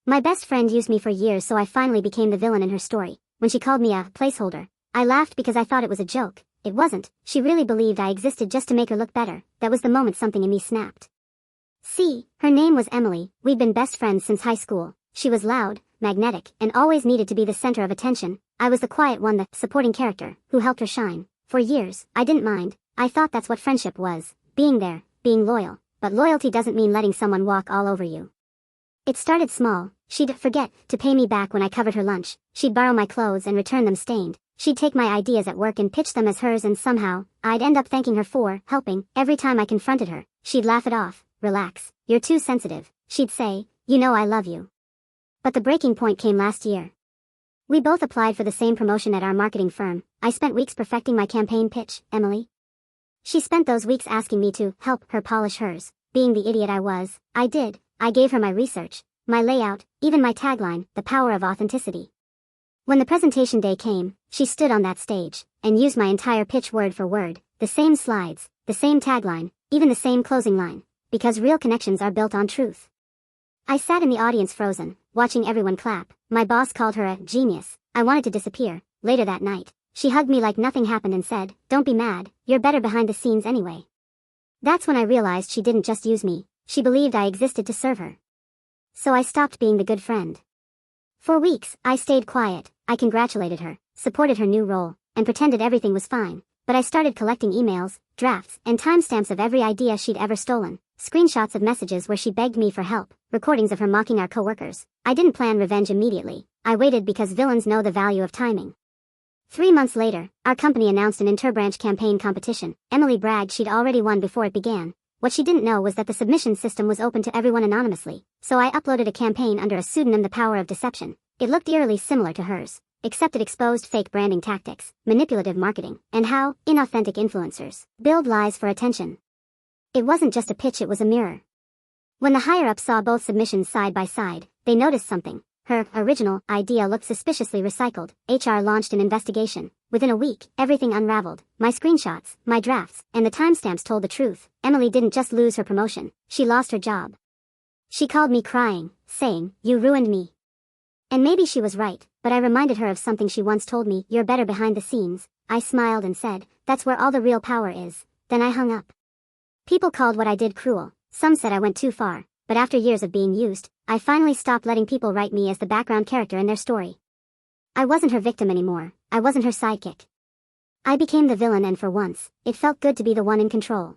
My best friend used me for years, so I finally became the villain in her story. When she called me a placeholder, I laughed because I thought it was a joke. It wasn't. She really believed I existed just to make her look better. That was the moment something in me snapped. See, her name was Emily. We'd been best friends since high school. She was loud, magnetic, and always needed to be the center of attention. I was the quiet one, the supporting character, who helped her shine. For years, I didn't mind. I thought that's what friendship was. Being there, being loyal. But loyalty doesn't mean letting someone walk all over you. It started small. She'd forget to pay me back when I covered her lunch. She'd borrow my clothes and return them stained. She'd take my ideas at work and pitch them as hers, and somehow, I'd end up thanking her for helping. Every time I confronted her, she'd laugh it off. Relax, you're too sensitive. She'd say, you know I love you. But the breaking point came last year. We both applied for the same promotion at our marketing firm. I spent weeks perfecting my campaign pitch, Emily. She spent those weeks asking me to help her polish hers. Being the idiot I was, I did. I gave her my research, my layout, even my tagline, the power of authenticity. When the presentation day came, she stood on that stage and used my entire pitch word for word, the same slides, the same tagline, even the same closing line, because real connections are built on truth. I sat in the audience frozen, watching everyone clap. My boss called her a genius. I wanted to disappear. Later that night, she hugged me like nothing happened and said, "Don't be mad, you're better behind the scenes anyway." That's when I realized she didn't just use me. She believed I existed to serve her. So I stopped being the good friend. For weeks, I stayed quiet. I congratulated her, supported her new role, and pretended everything was fine. But I started collecting emails, drafts, and timestamps of every idea she'd ever stolen. Screenshots of messages where she begged me for help, recordings of her mocking our coworkers. I didn't plan revenge immediately. I waited because villains know the value of timing. 3 months later, our company announced an interbranch campaign competition. Emily bragged she'd already won before it began. What she didn't know was that the submission system was open to everyone anonymously. So I uploaded a campaign under a pseudonym, The Power of Deception. It looked eerily similar to hers, except it exposed fake branding tactics, manipulative marketing, and how inauthentic influencers build lies for attention. It wasn't just a pitch, it was a mirror. When the higher-ups saw both submissions side by side, they noticed something. Her original idea looked suspiciously recycled. HR launched an investigation. Within a week, everything unraveled. My screenshots, my drafts, and the timestamps told the truth. Emily didn't just lose her promotion, she lost her job. She called me crying, saying, "You ruined me." And maybe she was right, but I reminded her of something she once told me, "You're better behind the scenes." I smiled and said, "That's where all the real power is." Then I hung up. People called what I did cruel. Some said I went too far. But after years of being used, I finally stopped letting people write me as the background character in their story. I wasn't her victim anymore. I wasn't her sidekick. I became the villain, and for once, it felt good to be the one in control.